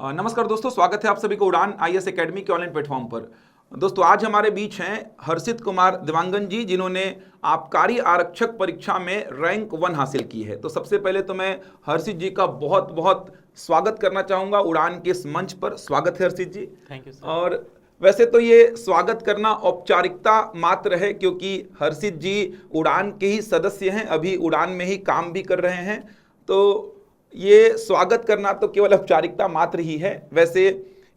नमस्कार दोस्तों, स्वागत है आप सभी को उड़ान आईएएस एकेडमी के ऑनलाइन प्लेटफॉर्म पर। दोस्तों, आज हमारे बीच हैं हर्षित कुमार देवांगन जी, जिन्होंने आबकारी आरक्षक परीक्षा में रैंक 1 हासिल की है। तो सबसे पहले तो मैं हर्षित जी का बहुत बहुत स्वागत करना चाहूँगा उड़ान के इस मंच पर। स्वागत है Harshit ji. Thank you sir. और वैसे तो ये स्वागत करना औपचारिकता मात्र है, क्योंकि हर्षित जी उड़ान के ही सदस्य हैं, अभी उड़ान में ही काम भी कर रहे हैं। तो ये स्वागत करना तो केवल औपचारिकता मात्र ही है। वैसे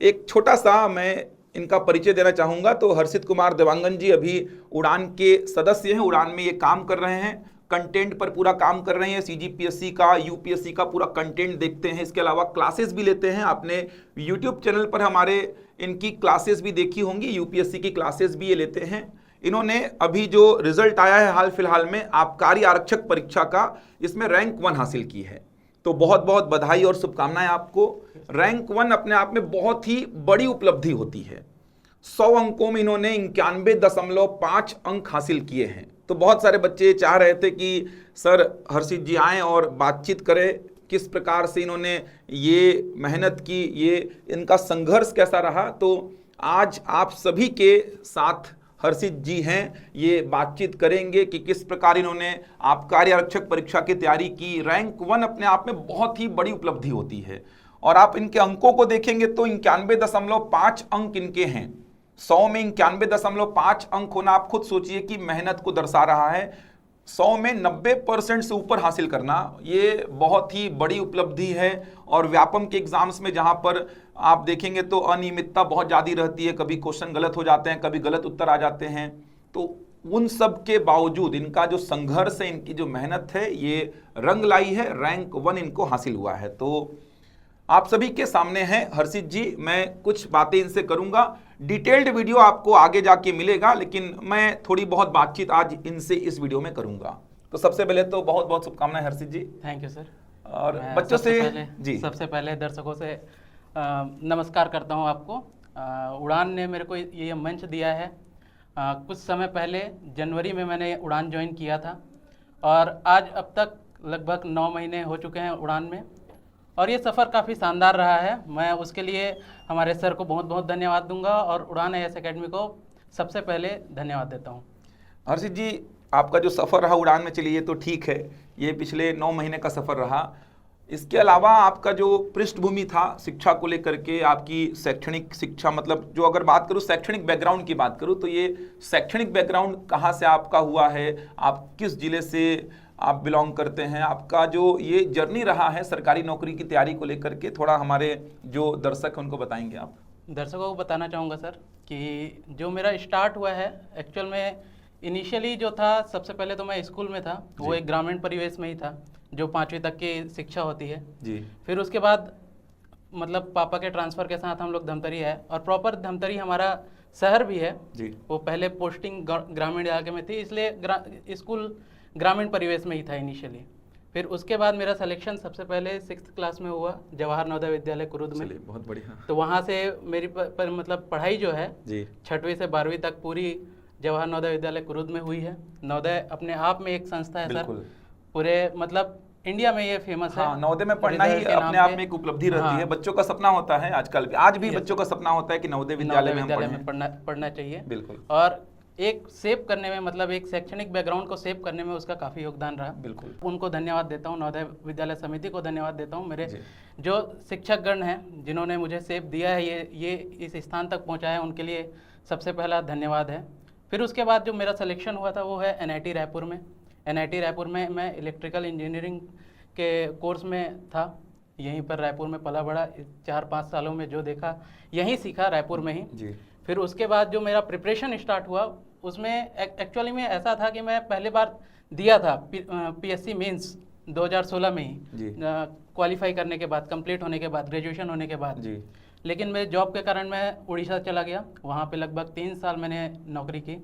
एक छोटा सा मैं इनका परिचय देना चाहूँगा। तो हर्षित कुमार देवांगन जी अभी उड़ान के सदस्य हैं, उड़ान में ये काम कर रहे हैं, कंटेंट पर पूरा काम कर रहे हैं। सीजीपीएससी का, यूपीएससी का पूरा कंटेंट देखते हैं। इसके अलावा क्लासेस भी लेते हैं। आपने यूट्यूब चैनल पर हमारे इनकी क्लासेस भी देखी होंगी, यूपीएससी की क्लासेस भी ये लेते हैं। इन्होंने अभी जो रिजल्ट आया है हाल फिलहाल में आबकारी आरक्षक परीक्षा का, इसमें रैंक 1 हासिल की है। तो बहुत बहुत बधाई और शुभकामनाएं आपको। रैंक 1 अपने आप में बहुत ही बड़ी उपलब्धि होती है। 100 अंकों में इन्होंने 91.5 अंक हासिल किए हैं। तो बहुत सारे बच्चे चाह रहे थे कि सर हर्षित जी आएँ और बातचीत करें, किस प्रकार से इन्होंने ये मेहनत की, ये इनका संघर्ष कैसा रहा। तो आज आप सभी के साथ हर्षित जी हैं, ये बातचीत करेंगे कि किस प्रकार इन्होंने आबकारी आरक्षक परीक्षा की तैयारी की। रैंक 1 अपने आप में बहुत ही बड़ी उपलब्धि होती है। और आप इनके अंकों को देखेंगे तो 91.5 अंक इनके हैं। 100 में 91.5 अंक होना, आप खुद सोचिए कि मेहनत को दर्शा रहा है। 100 में 90% से ऊपर हासिल करना, ये बहुत ही बड़ी उपलब्धि है। और व्यापम के एग्जाम्स में जहाँ पर आप देखेंगे तो अनियमितता बहुत ज़्यादा रहती है, कभी क्वेश्चन गलत हो जाते हैं, कभी गलत उत्तर आ जाते हैं। तो उन सब के बावजूद इनका जो संघर्ष है, इनकी जो मेहनत है, ये रंग लाई है। रैंक 1 इनको हासिल हुआ है। तो आप सभी के सामने हैं हर्षित जी। मैं कुछ बातें इनसे करूंगा, डिटेल्ड वीडियो आपको आगे जाके मिलेगा, लेकिन मैं थोड़ी बहुत बातचीत आज इनसे इस वीडियो में करूंगा। तो सबसे पहले तो बहुत बहुत शुभकामनाएं Harshit ji. Thank you sir. और बच्चों से जी, सबसे पहले दर्शकों से नमस्कार करता हूं आपको। उड़ान ने मेरे को ये मंच दिया है। कुछ समय पहले जनवरी में मैंने उड़ान ज्वाइन किया था और आज अब तक लगभग 9 महीने हो चुके हैं उड़ान में, और ये सफ़र काफ़ी शानदार रहा है। मैं उसके लिए हमारे सर को बहुत बहुत धन्यवाद दूंगा और उड़ान आईएएस एकेडमी को सबसे पहले धन्यवाद देता हूं। हर्षित जी, आपका जो सफ़र रहा उड़ान में, चलिए ये तो ठीक है, ये पिछले 9 महीने का सफ़र रहा। इसके अलावा आपका जो पृष्ठभूमि था शिक्षा को लेकर के, आपकी शैक्षणिक शिक्षा, मतलब जो अगर बात करूँ शैक्षणिक बैकग्राउंड की बात करूँ, तो ये शैक्षणिक बैकग्राउंड कहाँ से आपका हुआ है, आप किस जिले से आप बिलोंग करते हैं, आपका जो ये जर्नी रहा है सरकारी नौकरी की तैयारी को लेकर के, थोड़ा हमारे जो दर्शक हैं उनको बताएंगे आप। दर्शकों को बताना चाहूँगा सर कि जो मेरा स्टार्ट हुआ है एक्चुअल में, इनिशियली जो था, सबसे पहले तो मैं स्कूल में था, वो एक ग्रामीण परिवेश में ही था, जो 5वीं तक की शिक्षा होती है जी। फिर उसके बाद मतलब पापा के ट्रांसफ़र के साथ हम लोग धमतरी है, और प्रॉपर धमतरी हमारा शहर भी है जी। वो पहले पोस्टिंग ग्रामीण इलाके में थी, इसलिए स्कूल ग्रामीण परिवेश में ही था इनिशियली। फिर उसके बाद मेरा सिलेक्शन सबसे पहले 6th क्लास में हुआ जवाहर नवोदय विद्यालय कुरुद में। बहुत बढ़िया। तो वहाँ से मेरी मतलब पढ़ाई जो है जी, 6वीं से 12वीं तक पूरी जवाहर नवोदय विद्यालय कुरुद में हुई है। नवोदय अपने आप में एक संस्था है सर, पूरे मतलब इंडिया में ये फेमस है। हाँ, नवोदय में पढ़ना ही अपने आप में एक उपलब्धि रहती है। बच्चों का सपना होता है आजकल भी, आज भी बच्चों का सपना होता है कि नवोदय विद्यालय में पढ़ना चाहिए। बिल्कुल। और एक सेव करने में, मतलब एक शैक्षणिक बैकग्राउंड को सेव करने में उसका काफ़ी योगदान रहा। बिल्कुल। उनको धन्यवाद देता हूँ, नवोदय विद्यालय समिति को धन्यवाद देता हूँ, मेरे जो शिक्षकगण हैं जिन्होंने मुझे सेव दिया है, ये इस स्थान तक पहुँचाया है, उनके लिए सबसे पहला धन्यवाद है। फिर उसके बाद जो मेरा सिलेक्शन हुआ था वो है एनआईटी रायपुर में। एनआईटी रायपुर में मैं इलेक्ट्रिकल इंजीनियरिंग के कोर्स में था। यहीं पर रायपुर में पला बड़ा, 4-5 सालों में जो देखा यहीं सीखा, रायपुर में ही जी। फिर उसके बाद जो मेरा प्रिपरेशन स्टार्ट हुआ, उसमें एक्चुअली में ऐसा था कि मैं पहले बार दिया था पीएससी मेंस 2016 में ही, क्वालिफाई करने के बाद, कंप्लीट होने के बाद, ग्रेजुएशन होने के बाद जी। लेकिन मेरे जॉब के कारण मैं उड़ीसा चला गया। वहाँ पे लगभग 3 साल मैंने नौकरी की।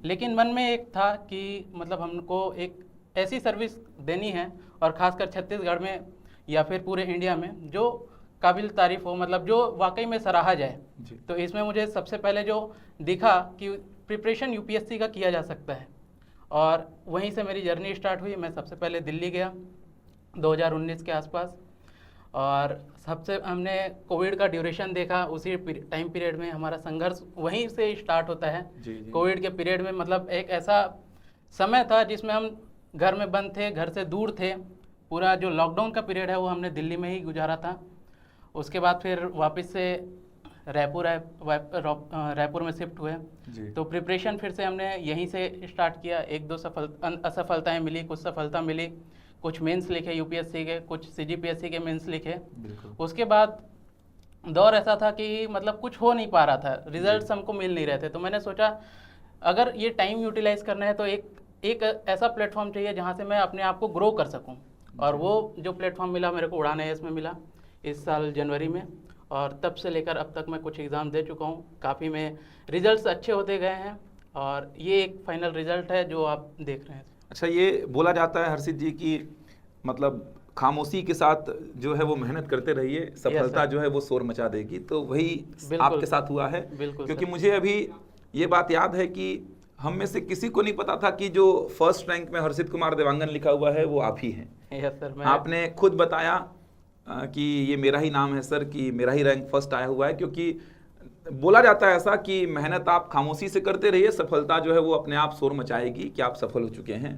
लेकिन मन में एक था कि मतलब हमको एक ऐसी सर्विस देनी है, और ख़ासकर छत्तीसगढ़ में या फिर पूरे इंडिया में, जो काबिल तारीफ़ हो, मतलब जो वाकई में सराहा जाए। तो इसमें मुझे सबसे पहले जो दिखा कि प्रिपरेशन यूपीएससी का किया जा सकता है, और वहीं से मेरी जर्नी स्टार्ट हुई। मैं सबसे पहले दिल्ली गया 2019 के आसपास, और सबसे हमने कोविड का ड्यूरेशन देखा, उसी टाइम पीरियड में हमारा संघर्ष वहीं से स्टार्ट होता है। कोविड के पीरियड में मतलब एक ऐसा समय था जिसमें हम घर में बंद थे, घर से दूर थे। पूरा जो लॉकडाउन का पीरियड है वो हमने दिल्ली में ही गुजारा था। उसके बाद फिर वापस से रायपुर में शिफ्ट हुए, तो प्रिपरेशन फिर से हमने यहीं से स्टार्ट किया। एक दो असफलताएं मिली, कुछ सफलता मिली, कुछ मेंस लिखे यूपीएससी के, कुछ सीजीपीएससी के मेंस लिखे। उसके बाद दौर ऐसा था कि मतलब कुछ हो नहीं पा रहा था, रिजल्ट्स हमको मिल नहीं रहे थे। तो मैंने सोचा अगर ये टाइम यूटिलाइज करना है तो एक ऐसा प्लेटफॉर्म चाहिए जहाँ से मैं अपने आप को ग्रो कर सकूँ। और वो जो प्लेटफॉर्म मिला मेरे को उड़ान IAS में मिला इस साल जनवरी में, और तब से लेकर अब तक मैं कुछ एग्ज़ाम दे चुका हूँ। काफ़ी में रिजल्ट्स अच्छे होते गए हैं और ये एक फाइनल रिजल्ट है जो आप देख रहे हैं। अच्छा, ये बोला जाता है हर्षित जी कि मतलब खामोशी के साथ जो है वो मेहनत करते रहिए, सफलता जो है वो शोर मचा देगी। तो वही आपके साथ हुआ है। क्योंकि मुझे अभी ये बात याद है कि हम में से किसी को नहीं पता था कि जो फर्स्ट रैंक में हर्षित कुमार देवांगन लिखा हुआ है वो आप ही हैं। सर, आपने खुद बताया कि ये मेरा ही नाम है सर, कि मेरा ही रैंक फर्स्ट आया हुआ है। क्योंकि बोला जाता है ऐसा कि मेहनत आप खामोशी से करते रहिए, सफलता जो है वो अपने आप शोर मचाएगी कि आप सफल हो चुके हैं।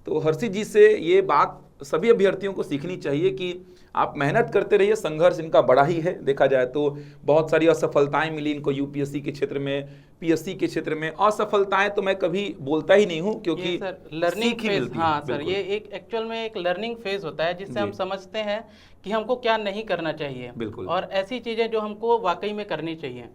तो हर्षित जी से ये बात सभी अभ्यर्थियों को सीखनी चाहिए कि आप मेहनत करते रहिए। संघर्ष इनका बड़ा ही है, देखा जाए तो बहुत सारी असफलताएं मिली इनको यूपीएससी के क्षेत्र में, पीएससी के क्षेत्र में। असफलताएं तो मैं कभी बोलता ही नहीं हूं, क्योंकि लर्निंग फेज, हाँ सर, ये एक एक्चुअल में एक लर्निंग फेज होता है जिससे हम समझते हैं कि हमको क्या नहीं करना चाहिए, बिल्कुल, और ऐसी चीज़ें जो हमको वाकई में करनी चाहिए।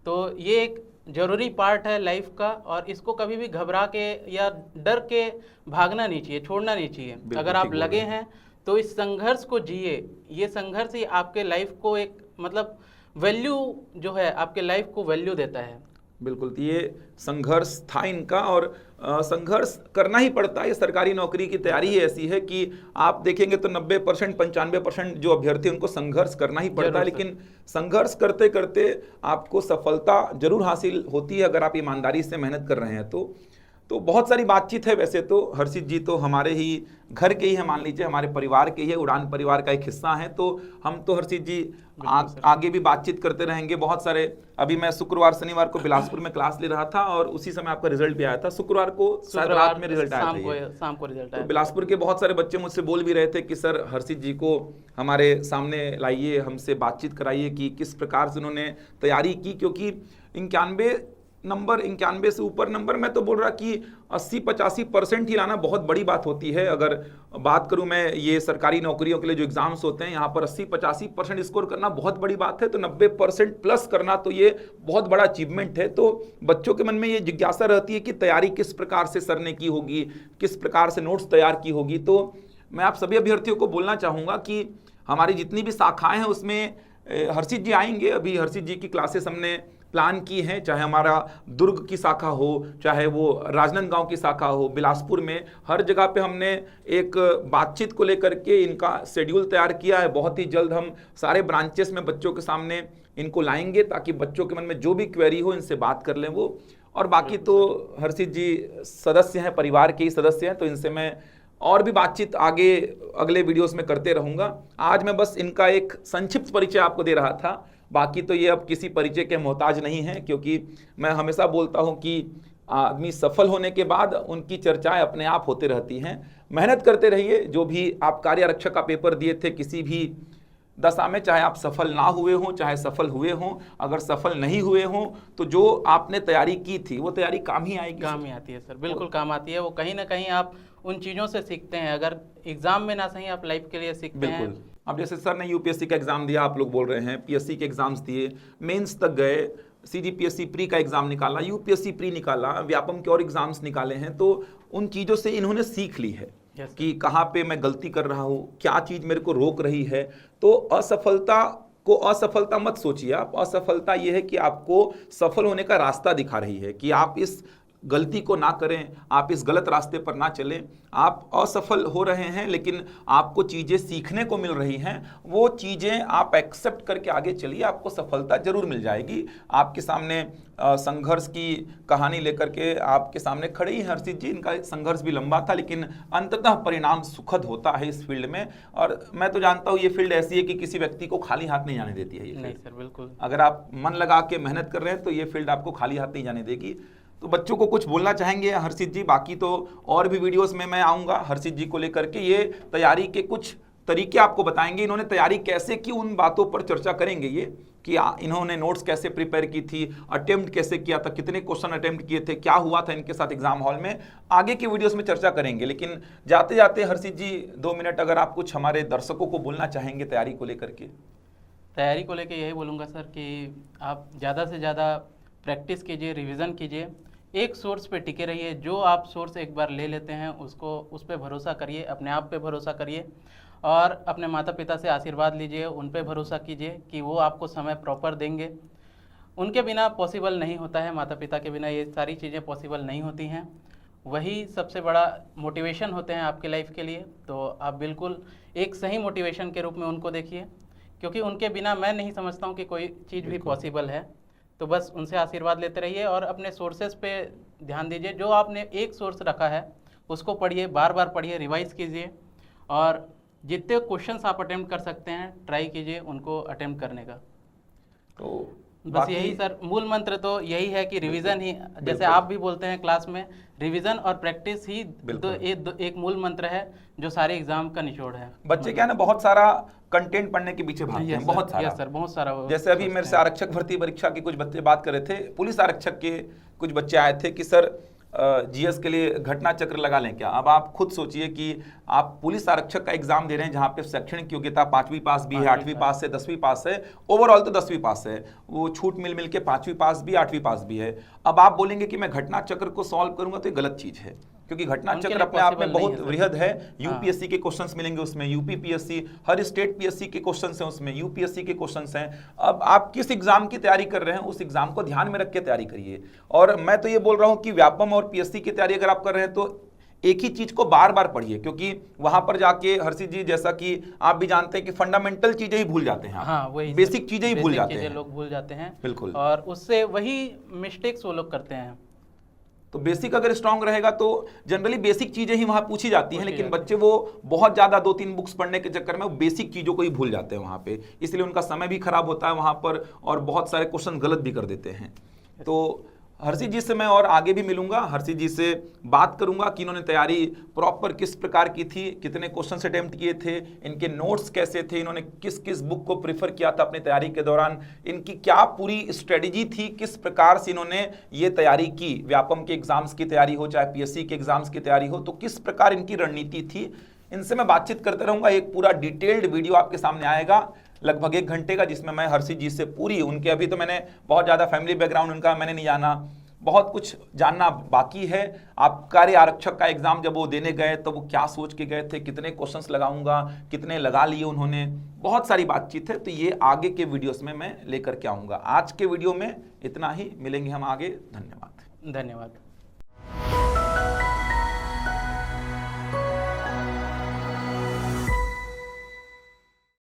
तो ये एक जरूरी पार्ट है लाइफ का, और इसको कभी भी घबरा के या डर के भागना नहीं चाहिए, छोड़ना नहीं चाहिए। अगर आप लगे हैं तो इस संघर्ष को जिए। ये संघर्ष ही आपके लाइफ को एक मतलब वैल्यू जो है, आपके लाइफ को वैल्यू देता है। बिल्कुल, तो ये संघर्ष था इनका, और संघर्ष करना ही पड़ता है। ये सरकारी नौकरी की तैयारी ही ऐसी है कि आप देखेंगे तो 90% 95% जो अभ्यर्थी उनको संघर्ष करना ही पड़ता है। लेकिन संघर्ष करते करते आपको सफलता जरूर हासिल होती है अगर आप ईमानदारी से मेहनत कर रहे हैं तो बहुत सारी बातचीत है। वैसे तो हर्षित जी तो हमारे ही घर के ही है, मान लीजिए हमारे परिवार के ही है, उड़ान परिवार का एक हिस्सा है। तो हम तो हर्षित जी आगे भी बातचीत करते रहेंगे। बहुत सारे, अभी मैं शुक्रवार शनिवार को बिलासपुर में क्लास ले रहा था और उसी समय आपका रिजल्ट भी आया था। शुक्रवार को रात में रिजल्ट आया था, शाम को रिजल्ट आया। तो बिलासपुर के बहुत सारे बच्चे मुझसे बोल भी रहे थे कि सर हर्षित जी को हमारे सामने लाइए, हमसे बातचीत कराइए कि किस प्रकार से उन्होंने तैयारी की। क्योंकि 91 से ऊपर नंबर, मैं तो बोल रहा कि 80-85% ही लाना बहुत बड़ी बात होती है। अगर बात करूं मैं ये सरकारी नौकरियों के लिए जो एग्जाम्स होते हैं, यहाँ पर 80-85% स्कोर करना बहुत बड़ी बात है। तो 90% प्लस करना तो ये बहुत बड़ा अचीवमेंट है। तो बच्चों के मन में ये जिज्ञासा रहती है कि तैयारी किस प्रकार से सर ने की होगी, किस प्रकार से नोट्स तैयार की होगी। तो मैं आप सभी अभ्यर्थियों को बोलना चाहूँगा कि हमारी जितनी भी शाखाएँ हैं उसमें हर्षित जी आएंगे। अभी हर्षित जी की क्लासेस हमने प्लान की है, चाहे हमारा दुर्ग की शाखा हो, चाहे वो राजनांदगांव की शाखा हो, बिलासपुर में, हर जगह पे हमने एक बातचीत को लेकर के इनका शेड्यूल तैयार किया है। बहुत ही जल्द हम सारे ब्रांचेस में बच्चों के सामने इनको लाएंगे ताकि बच्चों के मन में जो भी क्वेरी हो इनसे बात कर लें वो। और बाकी तो हर्षित जी सदस्य हैं, परिवार के ही सदस्य हैं, तो इनसे मैं और भी बातचीत आगे अगले वीडियोस में करते रहूँगा। आज मैं बस इनका एक संक्षिप्त परिचय आपको दे रहा था। बाकी तो ये अब किसी परिचय के मोहताज नहीं है, क्योंकि मैं हमेशा बोलता हूं कि आदमी सफल होने के बाद उनकी चर्चाएं अपने आप होते रहती हैं। मेहनत करते रहिए। जो भी आप कार्य आरक्षक का पेपर दिए थे, किसी भी दशा में, चाहे आप सफल ना हुए हों चाहे सफल हुए हों, अगर सफल नहीं हुए हों तो जो आपने तैयारी की थी वो तैयारी काम ही आएगी। काम ही आती है सर, बिल्कुल काम आती है। वो कहीं ना कहीं आप उन चीज़ों से सीखते हैं, अगर एग्जाम में ना सही आप लाइफ के लिए सीखते हैं। बिल्कुल। अब जैसे सर ने यूपीएससी का एग्जाम दिया, आप लोग बोल रहे हैं, पीएससी के एग्जाम्स दिए, मेंस तक गए, सीजीपीएससी प्री का एग्जाम निकाला, यूपीएससी प्री निकाला, व्यापम के और एग्जाम्स निकाले हैं। तो उन चीज़ों से इन्होंने सीख ली है कि कहाँ पे मैं गलती कर रहा हूँ, क्या चीज़ मेरे को रोक रही है। तो असफलता को असफलता मत सोचिए आप। असफलता ये है कि आपको सफल होने का रास्ता दिखा रही है कि आप इस गलती को ना करें, आप इस गलत रास्ते पर ना चलें। आप असफल हो रहे हैं लेकिन आपको चीज़ें सीखने को मिल रही हैं, वो चीज़ें आप एक्सेप्ट करके आगे चलिए, आपको सफलता जरूर मिल जाएगी। आपके सामने संघर्ष की कहानी लेकर के आपके सामने खड़े ही हर्षित जी। इनका संघर्ष भी लंबा था लेकिन अंततः परिणाम सुखद होता है इस फील्ड में। और मैं तो जानता हूँ ये फील्ड ऐसी है कि किसी व्यक्ति को खाली हाथ नहीं जाने देती है। ये नहीं सर, बिल्कुल। अगर आप मन लगा के मेहनत कर रहे हैं तो ये फील्ड आपको खाली हाथ नहीं जाने देगी। तो बच्चों को कुछ बोलना चाहेंगे हर्षित जी? बाकी तो और भी वीडियोस में मैं आऊँगा हर्षित जी को लेकर के, ये तैयारी के कुछ तरीके आपको बताएंगे, इन्होंने तैयारी कैसे की उन बातों पर चर्चा करेंगे ये, कि इन्होंने नोट्स कैसे प्रिपेयर की थी, अटेम्प्ट कैसे किया था, कितने क्वेश्चन अटेम्प्ट किए थे, क्या हुआ था इनके साथ एग्जाम हॉल में, आगे के वीडियोस में चर्चा करेंगे। लेकिन जाते जाते हर्षित जी 2 मिनट अगर आप कुछ हमारे दर्शकों को बोलना चाहेंगे तैयारी को लेकर के। तैयारी को लेके यही बोलूँगा सर कि आप ज़्यादा से ज़्यादा प्रैक्टिस कीजिए, रिवीजन कीजिए, एक सोर्स पे टिके रहिए। जो आप सोर्स एक बार ले लेते हैं उसको उस पर भरोसा करिए, अपने आप पे भरोसा करिए और अपने माता पिता से आशीर्वाद लीजिए, उन पे भरोसा कीजिए कि वो आपको समय प्रॉपर देंगे। उनके बिना पॉसिबल नहीं होता है, माता पिता के बिना ये सारी चीज़ें पॉसिबल नहीं होती हैं। वही सबसे बड़ा मोटिवेशन होते हैं आपके लाइफ के लिए। तो आप बिल्कुल एक सही मोटिवेशन के रूप में उनको देखिए, क्योंकि उनके बिना मैं नहीं समझता हूँ कि कोई चीज़ भी पॉसिबल है। तो बस उनसे आशीर्वाद लेते रहिए और अपने सोर्सेज पे ध्यान दीजिए। जो आपने एक सोर्स रखा है उसको पढ़िए, बार बार पढ़िए, रिवाइज कीजिए और जितने क्वेश्चंस आप अटेम्प्ट कर सकते हैं ट्राई कीजिए उनको अटेम्प्ट करने का। तो बस यही सर मूल मंत्र तो यही है कि रिवीजन ही, जैसे आप भी बोलते हैं क्लास में, रिवीजन और प्रैक्टिस ही एक मूल मंत्र है जो सारे एग्जाम का निचोड़ है। बच्चे क्या है ना, बहुत सारा कंटेंट पढ़ने के पीछे भागते हैं, बहुत सारा। सर बहुत सारा। जैसे अभी मेरे से आरक्षक भर्ती परीक्षा के कुछ बच्चे बात कर रहे थे, पुलिस आरक्षक के कुछ बच्चे आए थे कि सर जीएस के लिए घटना चक्र लगा लें क्या। अब आप खुद सोचिए कि आप पुलिस आरक्षक का एग्जाम दे रहे हैं जहां पे शैक्षणिक योग्यता 5वीं पास भी है, 8वीं पास है, 10वीं पास है, ओवरऑल तो 10वीं पास है, वो छूट मिल मिल के 5वीं पास भी, 8वीं पास भी है। अब आप बोलेंगे कि मैं घटना चक्र को सॉल्व करूंगा तो ये गलत चीज है, क्योंकि घटना चक्र अपने आप में बहुत वृहद है। यूपीएससी के क्वेश्चंस मिलेंगे उसमें, यूपीपीएससी, हर स्टेट पीएससी के क्वेश्चंस हैं उसमें, यूपीएससी के क्वेश्चंस हैं। अब आप किस एग्जाम की तैयारी कर रहे हैं उस एग्जाम को ध्यान में रख के तैयारी करिए। और मैं तो ये बोल रहा हूं कि व्यापम और पीएससी की तैयारी अगर आप कर रहे हैं तो एक ही चीज को बार बार पढ़िए, क्योंकि वहां पर जाके हर्षित जी जैसा कि आप भी जानते हैं कि फंडामेंटल चीजें ही भूल जाते हैं। हाँ, वही बेसिक चीजें ही भूल जाते हैं, लोग भूल जाते हैं। बिल्कुल। और उससे वही मिस्टेक्स वो लोग करते हैं। तो बेसिक अगर स्ट्रांग रहेगा तो जनरली बेसिक चीजें ही वहां पूछी जाती हैं, लेकिन बच्चे वो बहुत ज्यादा 2-3 बुक्स पढ़ने के चक्कर में वो बेसिक चीजों को ही भूल जाते हैं वहां पे, इसलिए उनका समय भी खराब होता है वहां पर और बहुत सारे क्वेश्चन गलत भी कर देते हैं। तो हर्षित जी से मैं और आगे भी मिलूंगा, हर्षित जी से बात करूंगा कि इन्होंने तैयारी प्रॉपर किस प्रकार की थी, कितने क्वेश्चन अटेम्प्ट किए थे, इनके नोट्स कैसे थे, इन्होंने किस किस बुक को प्रीफर किया था अपनी तैयारी के दौरान, इनकी क्या पूरी स्ट्रेटेजी थी, किस प्रकार से इन्होंने ये तैयारी की, व्यापम के एग्जाम्स की तैयारी हो चाहे पीएससी के एग्जाम्स की तैयारी हो, तो किस प्रकार इनकी रणनीति थी, इनसे मैं बातचीत करते रहूंगा। एक पूरा डिटेल्ड वीडियो आपके सामने आएगा लगभग 1 घंटे का, जिसमें मैं हर्षित जी से पूरी उनके, अभी तो मैंने बहुत ज़्यादा फैमिली बैकग्राउंड उनका मैंने नहीं जाना, बहुत कुछ जानना बाकी है। आबकारी आरक्षक का एग्जाम जब वो देने गए तो वो क्या सोच के गए थे, कितने क्वेश्चंस लगाऊंगा, कितने लगा लिए उन्होंने, बहुत सारी बातचीत है। तो ये आगे के वीडियोस में मैं लेकर के आऊँगा। आज के वीडियो में इतना ही, मिलेंगे हम आगे। धन्यवाद। धन्यवाद।